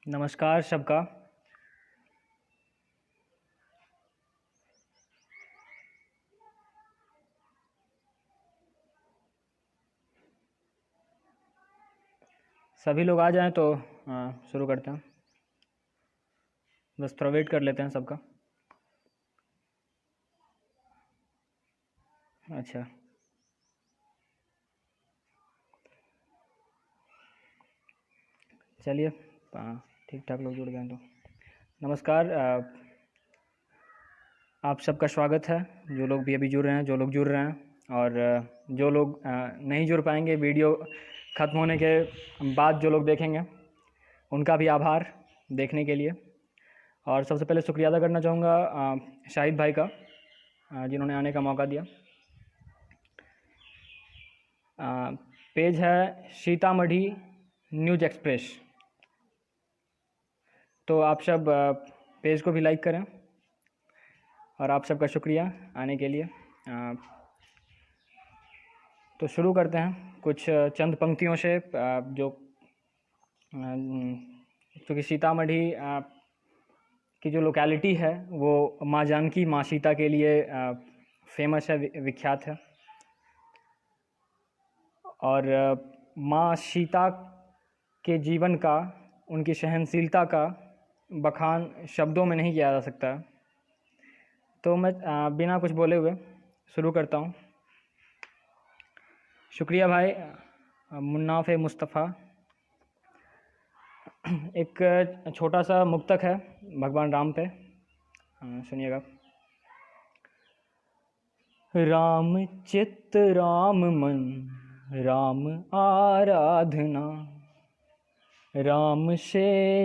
नमस्कार सबका। सभी लोग आ जाएं तो शुरू करते हैं। बस थोड़ा वेट कर लेते हैं सबका। अच्छा, चलिए ठीक ठाक लोग जुड़ गए तो नमस्कार। आप सबका स्वागत है, जो लोग भी अभी जुड़ रहे हैं, जो लोग जुड़ रहे हैं और जो लोग नहीं जुड़ पाएंगे, वीडियो ख़त्म होने के बाद जो लोग देखेंगे उनका भी आभार देखने के लिए। और सबसे पहले शुक्रिया अदा करना चाहूँगा शाहिद भाई का, जिन्होंने आने का मौका दिया। पेज है सीतामढ़ी न्यूज़ एक्सप्रेस, तो आप सब पेज को भी लाइक करें और आप सबका शुक्रिया आने के लिए। तो शुरू करते हैं कुछ चंद पंक्तियों से, जो क्योंकि सीतामढ़ी की जो लोकेलिटी है वो माँ जानकी, माँ सीता के लिए फेमस है, विख्यात है। और माँ सीता के जीवन का, उनकी सहनशीलता का बखान शब्दों में नहीं किया जा सकता। तो मैं बिना कुछ बोले हुए शुरू करता हूँ। शुक्रिया भाई मुन्नाफ मुस्तफ़ा। एक छोटा सा मुक्तक है भगवान राम पे, सुनिएगा। राम चित्त राम मन राम आराधना, राम से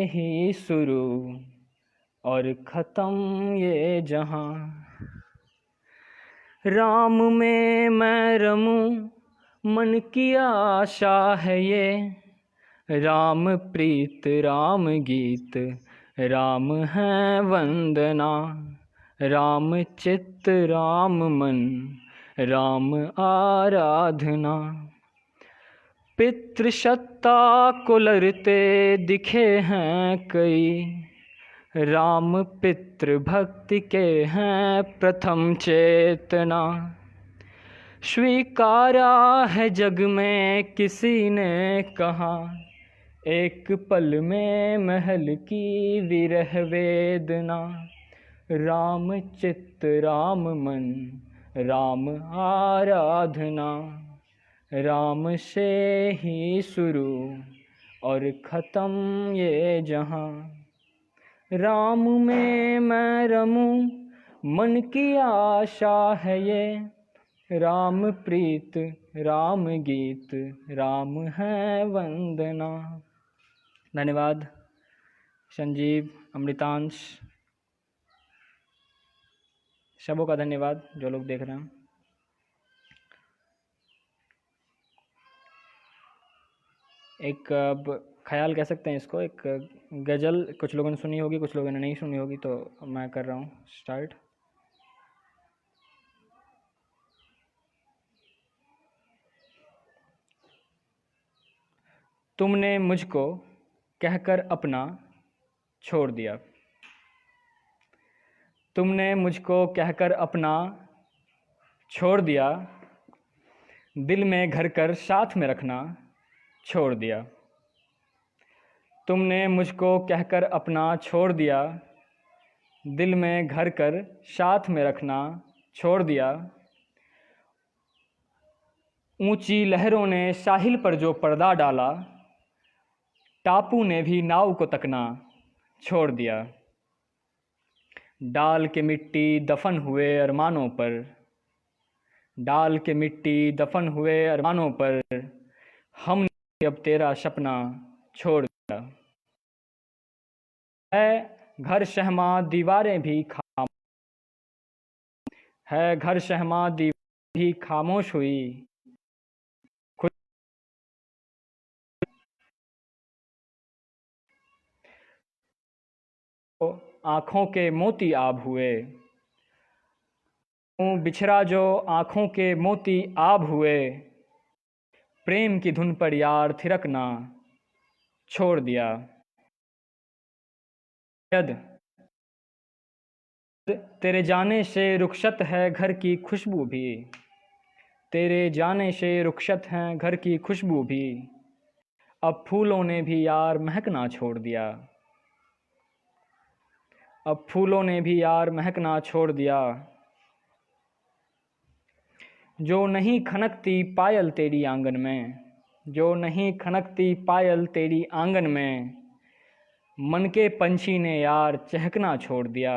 ही शुरू और ख़त्म ये जहां। राम में मैं रमूं मन की आशा है ये, राम प्रीत राम गीत राम है वंदना, राम चित्त राम मन राम आराधना। पितृसत्ता को लरते दिखे हैं कई, राम पितृ भक्ति के हैं प्रथम चेतना। स्वीकारा है जग में किसी ने कहा, एक पल में महल की विरह वेदना। राम चित्त राम मन राम आराधना, राम से ही शुरू और ख़त्म ये जहां। राम में मैं रमूं मन की आशा है ये, राम प्रीत राम गीत राम है वंदना। धन्यवाद संजीव, अमृतांश, सबों का धन्यवाद जो लोग देख रहे हैं। एक अब ख्याल कह सकते हैं इसको, एक गज़ल कुछ लोगों ने सुनी होगी, कुछ लोगों ने नहीं सुनी होगी, तो मैं कर रहा हूँ स्टार्ट। तुमने मुझको कहकर अपना छोड़ दिया, तुमने मुझको कहकर अपना छोड़ दिया, दिल में घर कर साथ में रखना छोड़ दिया। तुमने मुझको कहकर अपना छोड़ दिया, दिल में घर कर साथ में रखना छोड़ दिया। ऊंची लहरों ने साहिल पर जो पर्दा डाला, टापू ने भी नाव को तकना छोड़ दिया। डाल के मिट्टी दफन हुए अरमानों पर, डाल के मिट्टी दफन हुए अरमानों पर, हमने अब तेरा सपना छोड़ दिया। है घर शहमा दीवारें भी खाम, है घर शहमा दीवारें भी खामोश हुई, आँखों के मोती आब हुए। बिछड़ा जो आँखों के मोती आब हुए, प्रेम की धुन पर यार थिरकना छोड़ दिया। शायद तेरे जाने से रुखसत है घर की खुशबू भी, तेरे जाने से रुखसत है घर की खुशबू भी, अब फूलों ने भी यार महकना छोड़ दिया, अब फूलों ने भी यार महकना छोड़ दिया। जो नहीं खनकती पायल तेरी आंगन में, जो नहीं खनकती पायल तेरी आंगन में, मन के पंछी ने यार चहकना छोड़ दिया।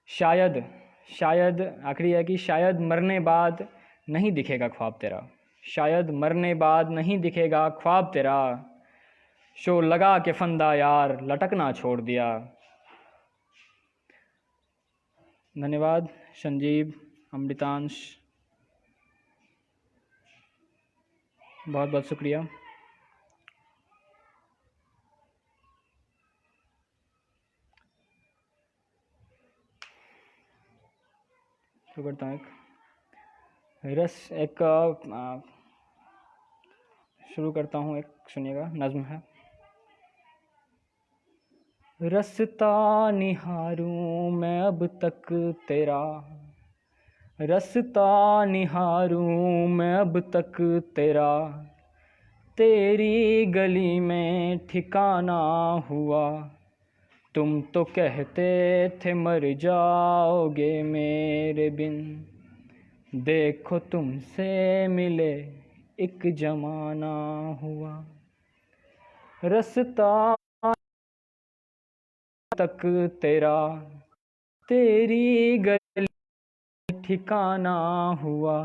शायद शायद आखिरी है कि शायद मरने बाद नहीं दिखेगा ख्वाब तेरा, शायद मरने बाद नहीं दिखेगा ख्वाब तेरा, शो लगा के फंदा यार लटकना छोड़ दिया। धन्यवाद संजीव, अमृतांश, बहुत बहुत शुक्रिया। शुरू करता हूँ शुरू करता हूँ एक, सुनिएगा, नज़्म है। रस्ता निहारूं मैं अब तक तेरा, रस्ता निहारूं मैं अब तक तेरा, तेरी गली में ठिकाना हुआ, तुम तो कहते थे मर जाओगे मेरे बिन, देखो तुमसे मिले एक जमाना हुआ। रास्ता तक तेरा, तेरी गली ठिकाना हुआ,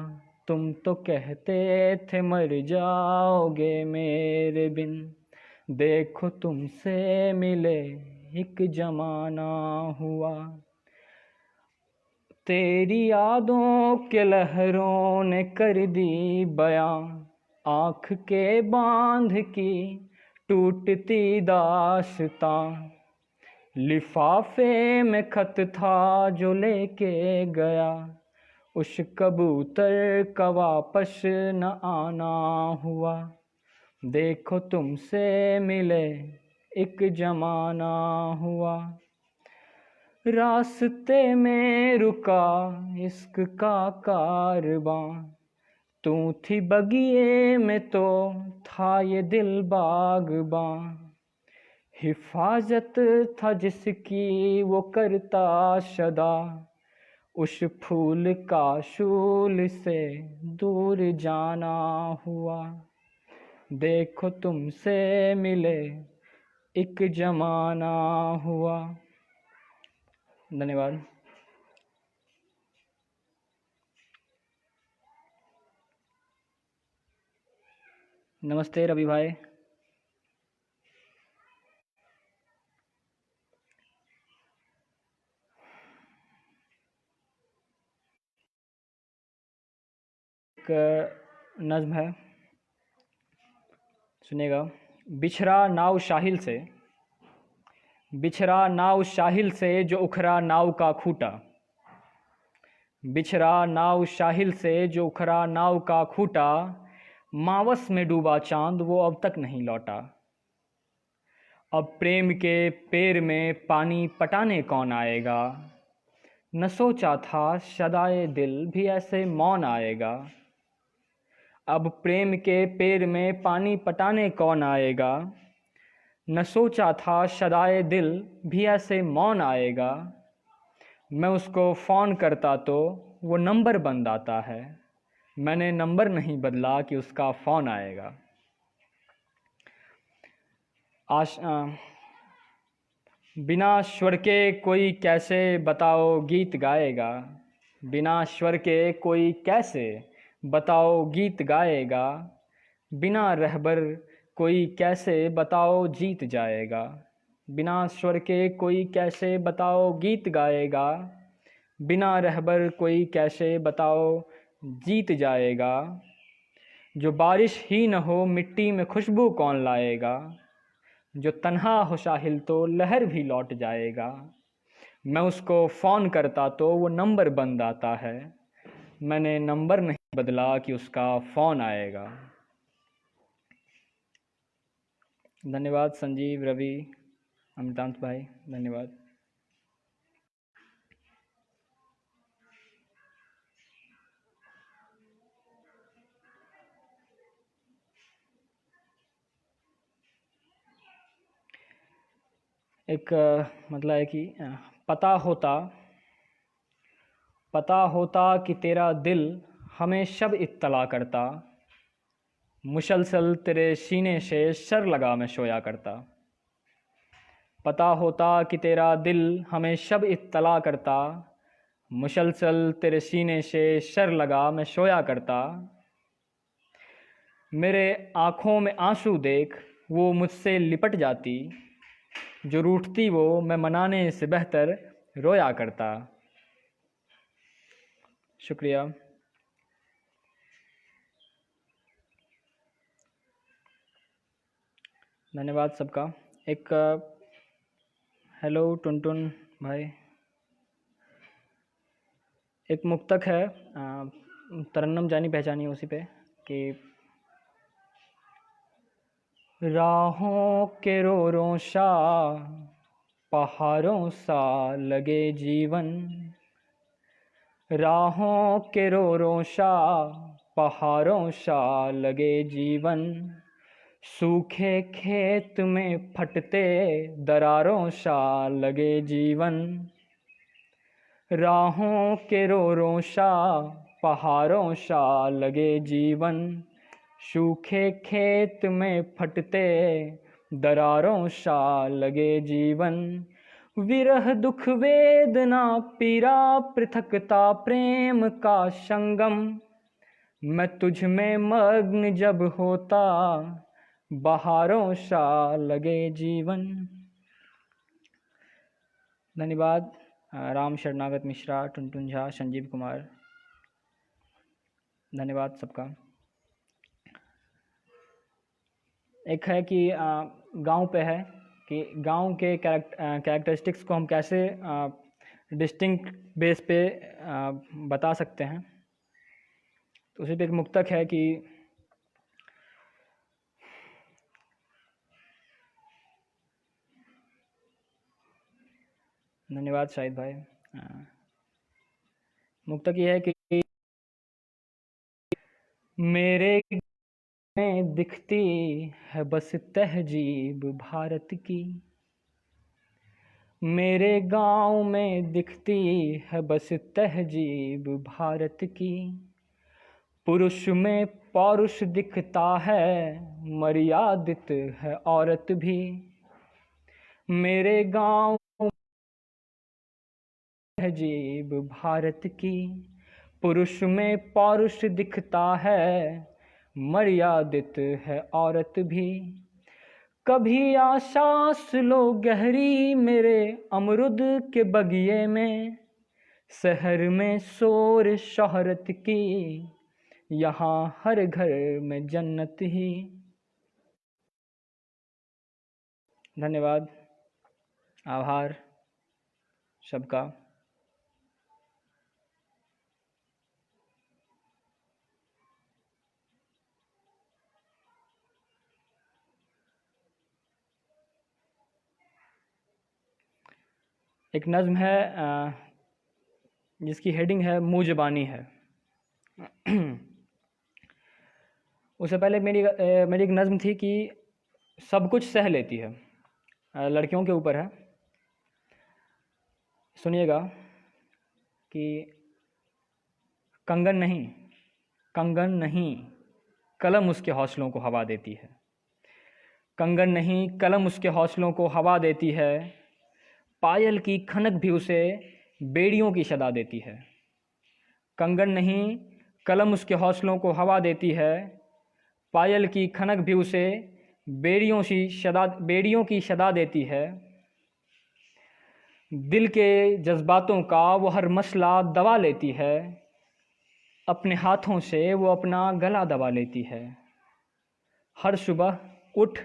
तुम तो कहते थे मर जाओगे मेरे बिन, देखो तुमसे मिले एक जमाना हुआ। तेरी यादों के लहरों ने कर दी बयां, आँख के बांध की टूटती दास्तां, लिफाफे में खत था जो लेके गया, उस कबूतर का वापस न आना हुआ, देखो तुमसे मिले एक जमाना हुआ। रास्ते में रुका इश्क का कारवां, तू थी बगिए में तो था ये दिल बागबां, हिफाजत था जिसकी वो करता सदा, उस फूल का शूल से दूर जाना हुआ, देखो तुमसे मिले एक जमाना हुआ। धन्यवाद। नमस्ते रवि भाई। एक नज़्म है, सुनिएगा। बिछड़ा नाव शाहिल से, बिछड़ा नाव शाहिल से जो उखड़ा नाव का खूटा, बिछड़ा नाव शाहिल से जो उखड़ा नाव का खूटा, मावस में डूबा चांद वो अब तक नहीं लौटा, अब प्रेम के पेड़ में पानी पटाने कौन आएगा, न सोचा था सदाए दिल भी ऐसे मौन आएगा, अब प्रेम के पेड़ में पानी पटाने कौन आएगा, न सोचा था सदाए दिल भी ऐसे मौन आएगा, मैं उसको फ़ोन करता तो वो नंबर बंद आता है, मैंने नंबर नहीं बदला कि उसका फ़ोन आएगा। बिना स्वर के कोई कैसे बताओ गीत गाएगा, बिना स्वर के कोई कैसे बताओ गीत गाएगा, बिना रहबर कोई कैसे बताओ जीत जाएगा, बिना स्वर के कोई कैसे बताओ गीत गाएगा, बिना रहबर कोई कैसे बताओ जीत जाएगा, जो बारिश ही न हो मिट्टी में खुशबू कौन लाएगा, जो तन्हा हो साहिल तो लहर भी लौट जाएगा, मैं उसको फ़ोन करता तो वो नंबर बंद आता है, मैंने नंबर नहीं बदला कि उसका फ़ोन आएगा। धन्यवाद संजीव, रवि, अमितांश भाई, धन्यवाद। एक मतलब है कि पता होता कि तेरा दिल हमें शब इत्तला करता, मुसलसल तेरे सीने से सर लगा मैं सोया करता। पता होता कि तेरा दिल हमें शब इत्तला करता, मुसलसल तेरे सीने से सर लगा मैं सोया करता। मेरे आँखों में आंसू देख वो मुझसे लिपट जाती, जो रूठती वो मैं मनाने से बेहतर रोया करता। शुक्रिया। धन्यवाद सबका। एक हेलो टुनटुन भाई। एक मुक्तक है, तरन्नम जानी पहचानी उसी पे कि राहों के रो सा पहाड़ों सा लगे जीवन, राहों के रो सा पहाड़ों सा लगे जीवन, सूखे खेत में फटते दरारों सा लगे जीवन। राहों के रो सा पहाड़ों सा लगे जीवन, सूखे खेत में फटते दरारों सा लगे जीवन। विरह दुख वेदना पीड़ा पृथकता प्रेम का संगम, मैं तुझ में मग्न जब होता बहारों सा लगे जीवन। धन्यवाद। राम शरणागत मिश्रा, टुनटुन झा, संजीव कुमार, धन्यवाद सबका। एक है कि गांव पे है कि गांव के कैरेक्टरिस्टिक्स को हम कैसे डिस्टिंक्ट बेस पे बता सकते हैं। तो उसी पे एक मुक्तक है कि धन्यवाद शाहिद भाई। मुक्तक ये है कि मेरे में दिखती है बस तहजीब भारत की, मेरे गांव में दिखती है बस तहजीब भारत की, पुरुष में पौरुष दिखता है मर्यादित है औरत भी, मेरे गांव तहजीब भारत की, पुरुष में पौरुष दिखता है मर्यादित है औरत भी। कभी आशास लो गहरी मेरे अमरुद के बगिए में, शहर में शोर शोहरत की, यहाँ हर घर में जन्नत ही। धन्यवाद, आभार सबका। एक नज़्म है जिसकी हेडिंग है मुँह ज़बानी है। उससे पहले मेरी एक नज़्म थी कि सब कुछ सह लेती है, लड़कियों के ऊपर है। सुनिएगा कि कंगन नहीं कलम उसके हौसलों को हवा देती है, कंगन नहीं कलम उसके हौसलों को हवा देती है, पायल की खनक भी उसे बेड़ियों की सदा देती है। कंगन नहीं कलम उसके हौसलों को हवा देती है, पायल की खनक भी उसे बेड़ियों की सदा देती है। दिल के जज्बातों का वो हर मसला दबा लेती है, अपने हाथों से वो अपना गला दबा लेती है। हर सुबह उठ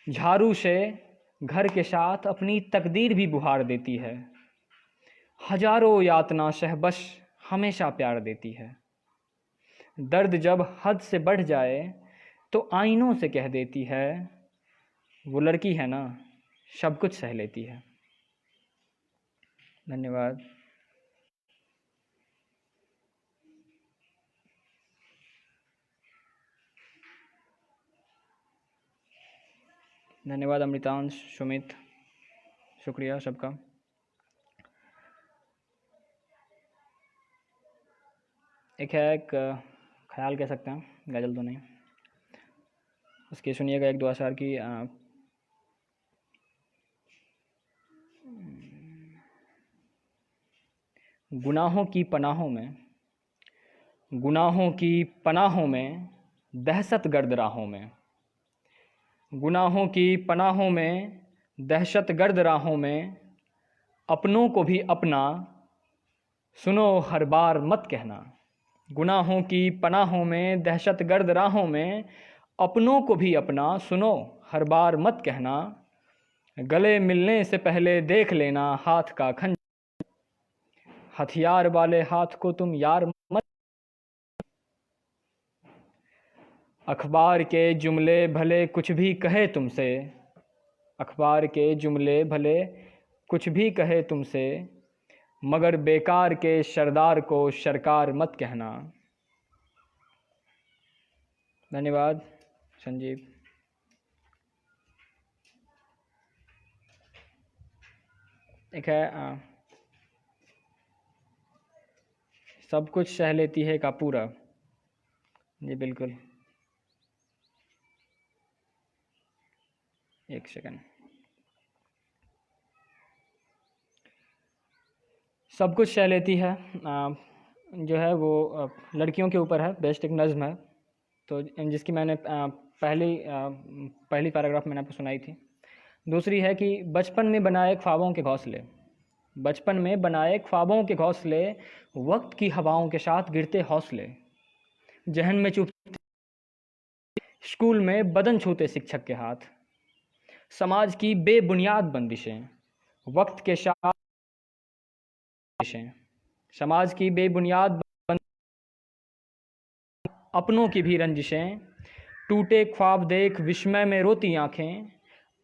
झाड़ू से घर के साथ अपनी तकदीर भी बुहार देती है, हजारों यातना सह बस हमेशा प्यार देती है। दर्द जब हद से बढ़ जाए तो आईनों से कह देती है, वो लड़की है ना, सब कुछ सह लेती है। धन्यवाद। धन्यवाद अमृतांश, सुमित, शुक्रिया सबका। एक ख्याल कह सकते हैं, गज़ल तो नहीं। उसकी सुनिएगा एक दो अशार की। गुनाहों की पनाहों में, गुनाहों की पनाहों में, दहशत गर्द राहों में, गुनाहों की पनाहों में, दहशत गर्द राहों में, अपनों को भी अपना सुनो हर बार मत कहना। गुनाहों की पनाहों में, दहशत गर्द राहों में, अपनों को भी अपना सुनो हर बार मत कहना। गले मिलने से पहले देख लेना हाथ का खंजर, हथियार वाले हाथ को तुम यार मत। अखबार के जुमले भले कुछ भी कहे तुमसे, अखबार के जुमले भले कुछ भी कहे तुमसे, मगर बेकार के सरदार को सरकार मत कहना। धन्यवाद संजीव। एक है सब कुछ सह लेती है का पूरा। जी बिल्कुल, एक सेकंड। सब कुछ सह लेती है जो है वो लड़कियों के ऊपर है, बेस्ट एक नज़्म है, तो जिसकी मैंने पहली पैराग्राफ मैंने आपको सुनाई थी। दूसरी है कि बचपन में बनाए ख्वाबों के घोंसले, बचपन में बनाए ख्वाबों के घोंसले, वक्त की हवाओं के साथ गिरते हौसले, जहन में चुप स्कूल में बदन छूते शिक्षक के हाथ, समाज की बेबुनियाद बंदिशें वक्त के साथ, समाज की बेबुनियाद अपनों की भी रंजिशें, टूटे ख्वाब देख विस्मय में रोती आंखें,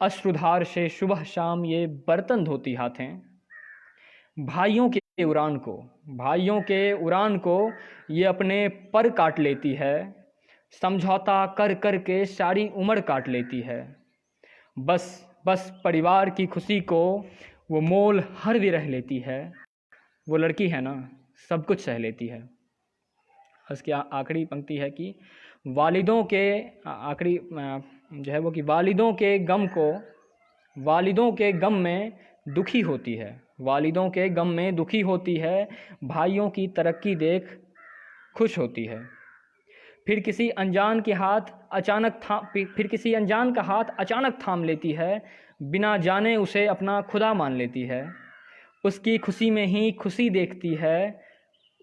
अश्रुधार से सुबह शाम ये बर्तन धोती हाथें। भाइयों के उड़ान को, भाइयों के उड़ान को ये अपने पर काट लेती है, समझौता कर कर के सारी उम्र काट लेती है। बस बस परिवार की खुशी को वो मोल हर भी रह लेती है। वो लड़की है ना, सब कुछ सह लेती है। उसकी आखिरी पंक्ति है कि वालिदों के आखिरी जो है वो कि वालिदों के गम को, वालिदों के गम में दुखी होती है, वालिदों के गम में दुखी होती है, भाइयों की तरक्की देख खुश होती है। फिर किसी अनजान के हाथ अचानक फिर किसी अनजान का हाथ अचानक थाम लेती है, बिना जाने उसे अपना खुदा मान लेती है। उसकी खुशी में ही खुशी देखती है,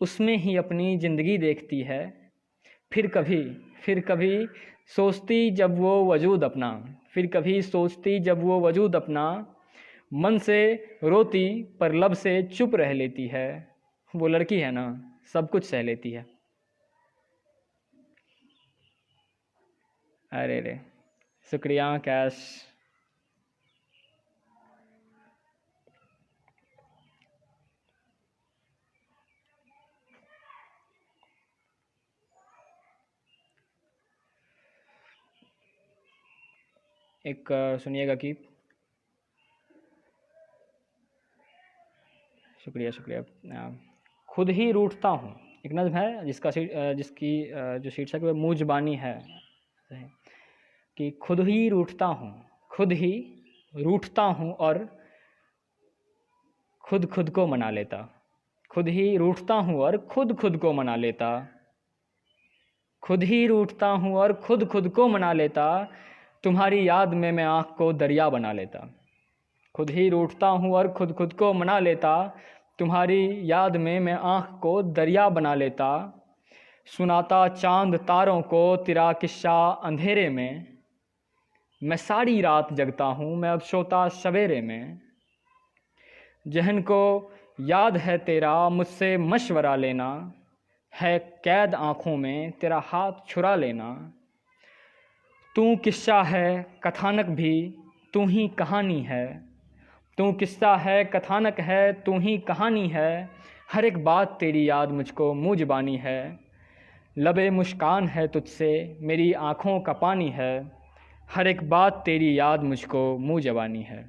उसमें ही अपनी ज़िंदगी देखती है। फिर कभी सोचती जब वो वजूद अपना, फिर कभी सोचती जब वो वजूद अपना, मन से रोती पर लब से चुप रह लेती है। वो लड़की है ना, सब कुछ सह लेती है। अरे रे, शुक्रिया कैश। एक सुनिएगा कि शुक्रिया। खुद ही रूठता हूँ, एक नज़्म है जिसकी जो शीर्षक है मुँह ज़बानी है कि खुद ही रूठता हूँ, खुद ही रूठता हूँ और खुद खुद को मना लेता, खुद ही रूठता हूँ और खुद खुद को मना लेता, खुद ही रूठता हूँ और खुद खुद को मना लेता, तुम्हारी याद में मैं आँख को दरिया बना लेता। खुद ही रूठता हूँ और खुद खुद को मना लेता, तुम्हारी याद में मैं आँख को दरिया बना लेता। सुनाता चांद तारों को तेरा किस्सा अंधेरे में, मैं सारी रात जगता हूँ मैं अब सोता सवेरे में। जहन को याद है तेरा मुझसे मशवरा लेना, है कैद आँखों में तेरा हाथ छुरा लेना। तू किस्सा है कथानक भी तू ही कहानी है, तू किस्सा है कथानक है, तू ही कहानी है, हर एक बात तेरी याद मुझको मुँह ज़बानी है, लबे मुस्कान है तुझसे मेरी आँखों का पानी है, हर एक बात तेरी याद मुझको मुँह ज़बानी है।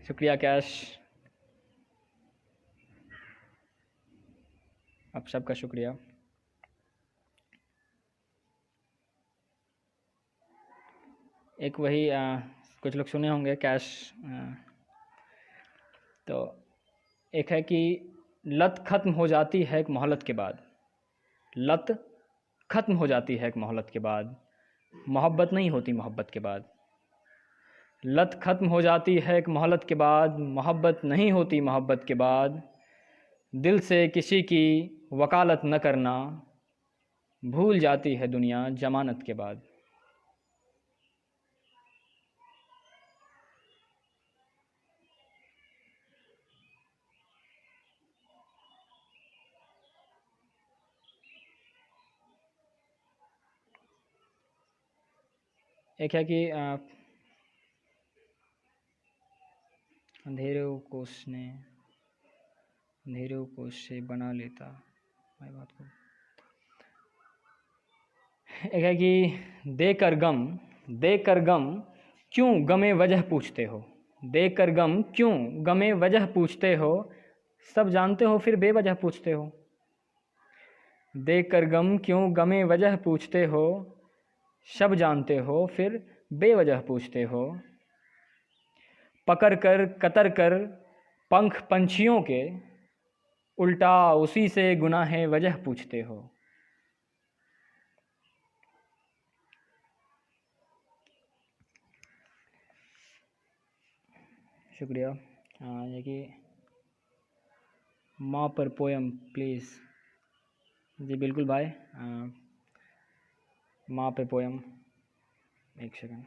शुक्रिया कैश, आप सबका शुक्रिया। एक वही कुछ लोग सुने होंगे कैश, तो एक है कि लत ख़त्म हो जाती है एक मोहलत के बाद, लत ख़त्म हो जाती है एक मोहलत के बाद, मोहब्बत नहीं होती मोहब्बत के बाद। लत ख़त्म हो जाती है एक मोहलत के बाद, मोहब्बत नहीं होती मोहब्बत के बाद, दिल से किसी की वकालत न करना, भूल जाती है दुनिया जमानत के बाद। एक है कि अंधेरों को उसने अंधेरों को उससे बना लेता, मैं बात को एक है कि देकर गम क्यों गमे वजह पूछते हो, देकर गम क्यों गमे वजह पूछते हो, सब जानते हो फिर बेवजह पूछते हो। देकर गम क्यों गमे वजह पूछते हो, सब जानते हो फिर बेवजह पूछते हो। पकड़ कर कतर कर पंख पंछियों के, उल्टा उसी से गुनाहे वजह पूछते हो। शुक्रिया। ये कि माँ पर पोयम प्लीज़। जी बिल्कुल भाई, माँ पे पोयम, एक सेकंड।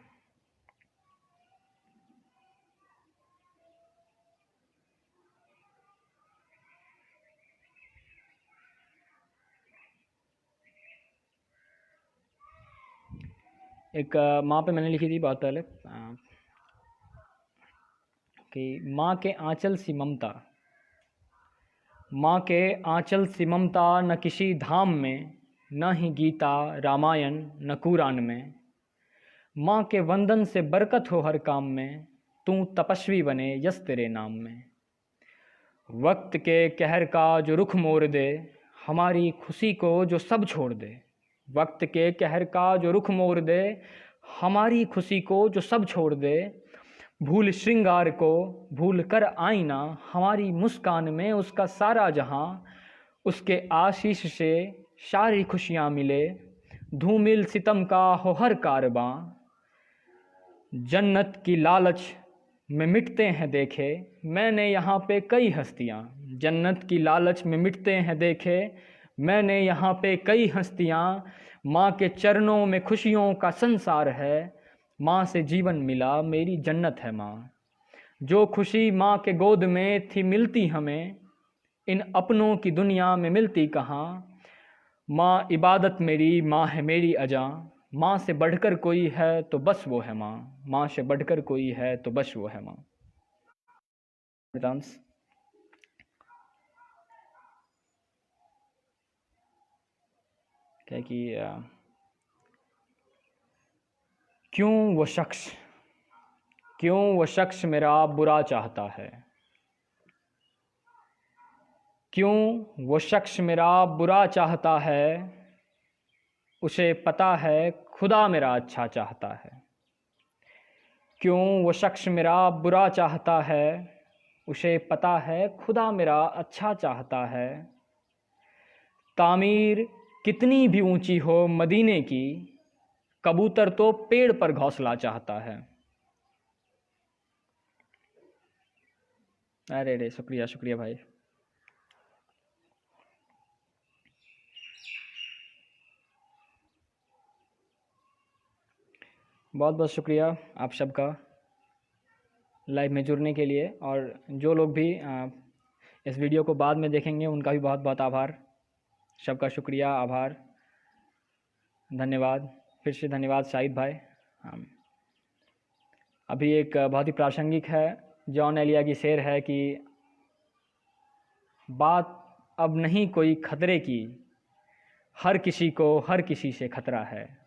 एक माँ पे मैंने लिखी थी बहुत पहले कि माँ के आंचल सी ममता, माँ के आंचल सी ममता, न किसी धाम में, न ही गीता रामायण न कुरान में। माँ के वंदन से बरकत हो हर काम में, तू तपस्वी बने यस तेरे नाम में। वक्त के कहर का जो रुख मोड़ दे, हमारी खुशी को जो सब छोड़ दे। वक्त के कहर का जो रुख मोड़ दे, हमारी खुशी को जो सब छोड़ दे। भूल श्रृंगार को भूल कर आईना, हमारी मुस्कान में उसका सारा जहां। उसके आशीष से सारी खुशियां मिले, धूमिल सितम का हो हर कारवां। जन्नत की लालच में मिटते हैं देखे, मैंने यहाँ पे कई हस्तियाँ। जन्नत की लालच में मिटते हैं देखे, मैंने यहाँ पे कई हस्तियाँ। माँ के चरणों में खुशियों का संसार है, माँ से जीवन मिला मेरी जन्नत है माँ। जो खुशी माँ के गोद में थी मिलती हमें, इन अपनों की दुनिया में मिलती कहाँ। माँ इबादत मेरी, माँ है मेरी अजा, माँ से बढ़कर कोई है तो बस वो है माँ। माँ से बढ़कर कोई है तो बस वो है माँ। डांस क्या कि क्यों वो शख्स मेरा बुरा चाहता है, क्यों वो शख्स मेरा बुरा चाहता है। उसे पता है खुदा मेरा अच्छा चाहता है। क्यों वो शख्स मेरा बुरा चाहता है, उसे पता है खुदा मेरा अच्छा चाहता है। तामीर कितनी भी ऊंची हो मदीने की, कबूतर तो पेड़ पर घोंसला चाहता है। अरे रे, शुक्रिया शुक्रिया भाई। बहुत बहुत शुक्रिया आप सबका लाइव में जुड़ने के लिए। और जो लोग भी इस वीडियो को बाद में देखेंगे उनका भी बहुत बहुत आभार। सबका शुक्रिया, आभार, धन्यवाद। फिर से धन्यवाद शाहिद भाई। अभी एक बहुत ही प्रासंगिक है, जॉन एलिया की शेर है कि बात अब नहीं कोई खतरे की, हर किसी को हर किसी से खतरा है।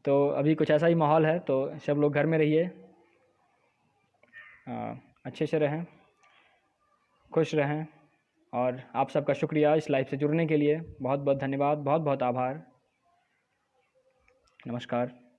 तो अभी कुछ ऐसा ही माहौल है, तो सब लोग घर में रहिए, अच्छे से रहें, खुश रहें। और आप सबका शुक्रिया इस लाइव से जुड़ने के लिए। बहुत बहुत धन्यवाद, बहुत बहुत आभार। नमस्कार।